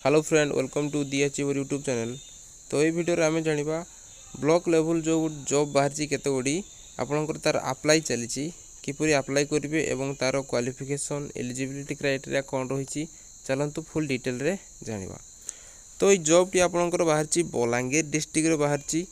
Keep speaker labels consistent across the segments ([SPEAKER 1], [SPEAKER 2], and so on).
[SPEAKER 1] Hello friend, welcome to the achiever YouTube channel. तो ये video आम जाना ब्लॉक लेवल जो जॉब बाहरी केते गुड़ी आपंकर तार अप्लाई चली किपरि अप्लाई करेंगे और तार क्वालिफिकेशन एलिजिबिलिटी क्राइटेरिया कौन रही चलतु फुल डिटेल रे जाना। तो ये जॉब टी आपंकर बाहरी बलांगीर डिस्ट्रिक्ट बाहरी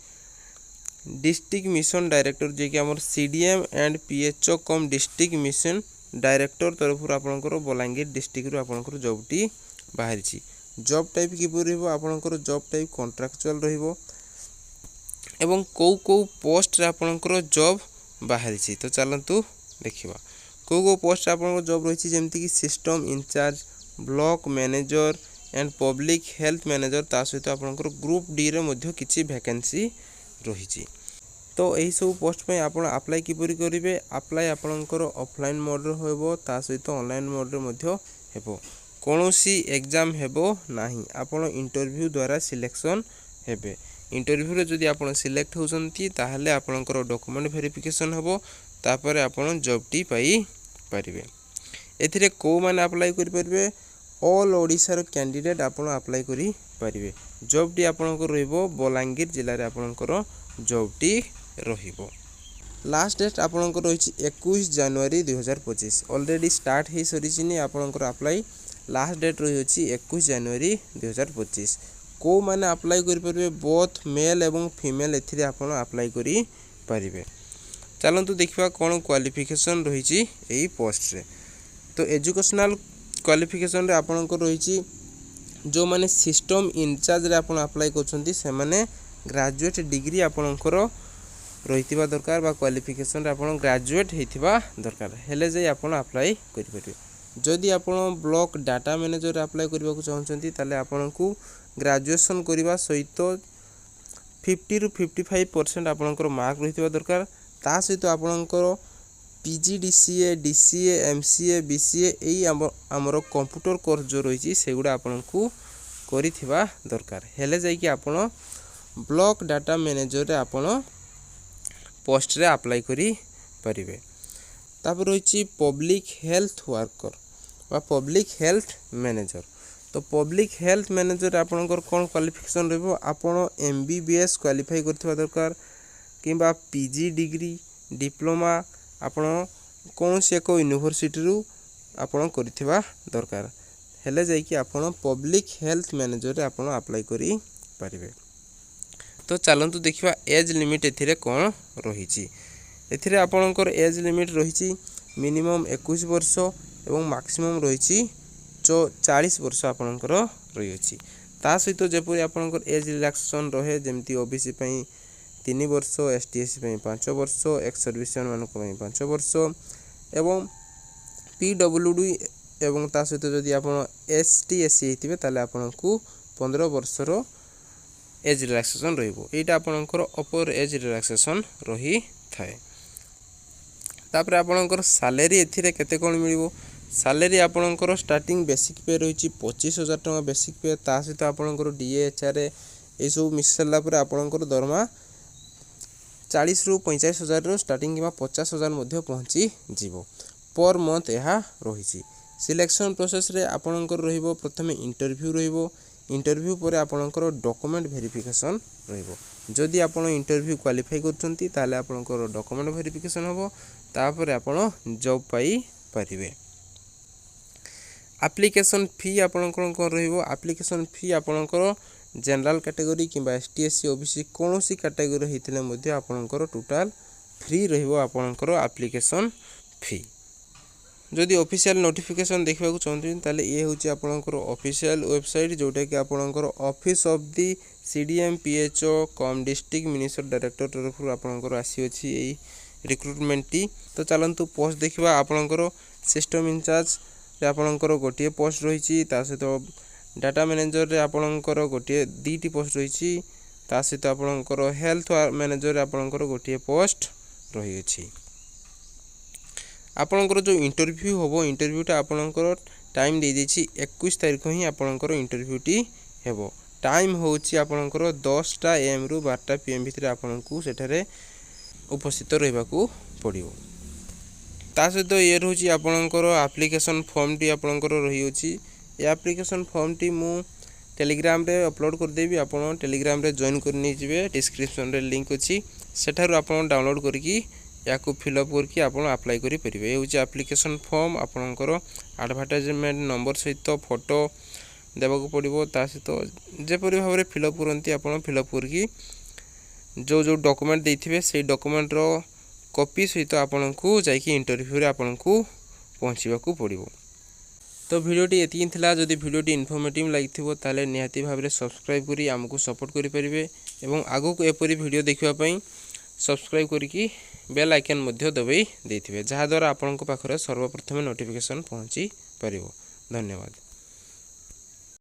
[SPEAKER 1] डिस्ट्रिक्ट मिशन डायरेक्टर जी कि आमर CDM and PHO come district mission director तरफ आपंकर बलांगीर डिस्ट्रिक्ट आपंकर जॉब टी बाहरी। जॉब टाइप किपरि आपंकर जॉब टाइप कॉन्ट्रैक्चुअल रहिबो एवं कौ पोस्ट रे आपंकर जॉब बाहरी। तो चलतु देखा कौ पोस्ट आपंकर जॉब रही जमती कि system incharge, block manager and public health manager, ता सहित आपंकर ग्रुप डी रे मध्य किछि वैकेंसी रही। तो यही सब पोस्ट पे आप अप्लाई किपरि करेंगे। अप्लाई आपंकर ऑफलाइन मोड रे होबो, ता सहित ऑनलाइन मोड रे मध्य हेबो। कौनसी एग्जाम हेबो नाही, आपण इंटरव्यू द्वारा सिलेक्शन हेबे। इंटरव्यू रे जदि आपण सिलेक्ट होसंती ताहले आपणकर डॉक्यूमेंट वेरिफिकेशन हेबो, तापर आपण जॉब टी पाई परिबे। एथिरे को माने अप्लाई करि परिबे, ऑल ओडिसा रो कैंडिडेट आपण अप्लाई करि परिबे। जॉब टी आपणकर रहइबो बलांगीर जिल्ला रे आपणकर जॉब टी रहिबो। लास्ट डेट आपणकर रहिछि 21 जनवरी 2025। ऑलरेडी स्टार्ट हे सरिचिनी आपणकर अप्लाई। लास्ट डेट रही 21 जनवरी 2025। को माने अप्लाई करेंगे बोथ मेल एवं फीमेल एथिरे आपण अप्लाई करि परिबे। चलंतु देखिबा कोन क्वालिफिकेशन रही एई पोस्ट रे। तो एजुकेशनल क्वालिफिकेशन रे आपणकर रही जो माने सिस्टम इंचार्ज रे आपण अप्लाई करछंती से माने ग्रेजुएट डिग्री आपणकर रहितिबा दरकार बा क्वालिफिकेशन रे आपण ग्रेजुएट हेतिबा दरकार हेले जे आपण अप्लाई करि परिबे। जदि आपण ब्लॉक डाटा मैनेजर अप्लाई करने को चाहते ताले आपन को ग्रेजुएशन करने सहित 50 ରୁ 55% आपणकर मार्क रही दरकार। ता सहित आपणकर पीजीडीसीए, डीसीए, एमसीए, बीसीए यही आमर कंप्यूटर कोर्स जो रही सेगुड़ा आपन को करिथिबा दरकार हेले जाई कि आपण ब्लॉक डाटा मैनेजर रे आपण पोस्ट रे अप्लाई करि परिबे। तापर रही पब्लिक हेल्थ वर्कर बा पब्लिक हेल्थ मैनेजर। तो पब्लिक हेल्थ मैनेजर आपणकर कौन क्वालिफिकेशन रहिबो, आपण एमबीबीएस क्वालिफाई करथिबा दरकार किंबा पीजी डिग्री डिप्लोमा आपण कोनोसी एक यूनिवर्सिटी रु आपण करथिबा दरकार हेले जाई कि आपण पब्लिक हेल्थ मैनेजर रे आपण अप्लाई करि परिबे। तो चलंतु देखिबा एज लिमिट एथिरे कोन रहिछि। एथिरे आपणकर एज लिमिट रही मिनिमम 21 वर्ष एवं मैक्सिमम रही 40 वर्ष आपणकर रही अछि। ता सहित जेपरि आपणकर एज रिलैक्सेशन रहे जेमती ओबीसी पई 3 वर्ष, एसटीएससी पई 5 वर्ष, एक्स सर्विसमैन मानक पई 5 वर्ष एवं पीडब्ल्यूडी एवं ता सहित जदि आपण एसटीएससी हेतिबे ताले आपणकू 15 वर्षर एज रिलैक्सेशन रहिबो। एटा आपणकर अपर एज रिलैक्सेशन रही थाए। तापर आपणकर सैलरी एथिरे केते कोन मिलिबो। सैलरी आपणकर स्टार्टिंग बेसिक पे रही 25,000 टका बेसिक पे, ता सहित आपणकर डीएचआर ए सब मिसला पर आपणकर दरमा 40 ରୁ 45,000 रो स्टार्टिंग किबा 50,000 मध्ये पहुंची जीवो पर मंथ यह रही। सिलेक्शन प्रोसेस रे आपणकर रहिबो प्रथमे इंटरव्यू रहिबो। इंटरव्यू पर आपणकर डॉक्यूमेंट वेरिफिकेशन रहिबो। जदि आपण इंटरव्यू क्वालिफाई करछंती ताले आपणकर डॉक्यूमेंट वेरिफिकेशन होबो, तापर आपण जॉब पाई परिबे। एप्लिकेशन फी आपणकर कोन रहिबो। एप्लिकेशन फी आपणकर जनरल कैटेगरी किंबा एसटीएससी ओबीसी कोनोसी कैटेगरी हेतिले मध्ये आपणकर टोटल फ्री रहिबो आपणकर एप्लिकेशन फी। जदि ऑफिशियल नोटिफिकेशन देखबा को चाहते ताले ये होची आपणकर ऑफिशियल वेबसाइट जोटा कि आपणकर office of the CDM PHO come district minister director तरफ आपणकर आसी अछि एई रिक्रुटमेंट टी। तो चलंतु पोस्ट देखिबा आपणकर सिस्टम इंचार्ज रे आपणकर गोटिए पोस्ट रही, ता सहित डाटा मैनेजर रे आपणकर गोटिए 2टी पोस्ट रही, ता सहित आपणकर हेल्थ मैनेजर रे आपणकर गोटिए पोस्ट रही अछि। आपणकर जो इंटरव्यू होबो इंटरव्यूटा आपणकर टाइम दे देछि 21 तारिख ही आपणकर इंटरव्यू टी हेबो। टाइम होछि आपणकर 10टा एम रु 12टा पीएम भितर आपणकू सेठारे उपस्थित रहिबाकू पड़िबो। ता सहित ये रोची आपणकर एप्लिकेशन फॉर्म टी आपणकर रही अछि। ए एप्लिकेशन फॉर्म टी मु टेलीग्राम रे अपलोड कर देबी आपण टेलीग्राम रे जॉइन कर नै जिवे डिस्क्रिप्शन रे लिंक अछि सेठारु आपण डाउनलोड करके याकू फिलअप करके आपण अप्लाई करि परिबे। ए होची एप्लिकेशन फॉर्म आपणकर एडवर्टाइजमेंट नंबर सहित फोटो देबाक पड़िबो ता सहित जेपरि भाबरे फिलअप करंती आपण फिलअप करके जो जो डॉक्यूमेंट देथिबे सेही डॉक्यूमेंट रो कॉपी सहित आपण को जाई इंटरव्यू रे आपण को पहुंचीबा को पड़िबो। तो वीडियोटी एतिकी थिला जदि वीडियोटी इन्फॉर्मेटिव लागिथिबो ताले निहाती भाबरे सब्सक्राइब करी हमकु सपोर्ट करि परिबे एवं आगो को एपरि वीडियो देखिबा पई सब्सक्राइब करिकी बेल आइकन मध्ये दबाई देथिबे जहा द्वारा आपनक पाखरे सर्वप्रथम नोटिफिकेशन पहुंची परिबो। धन्यवाद।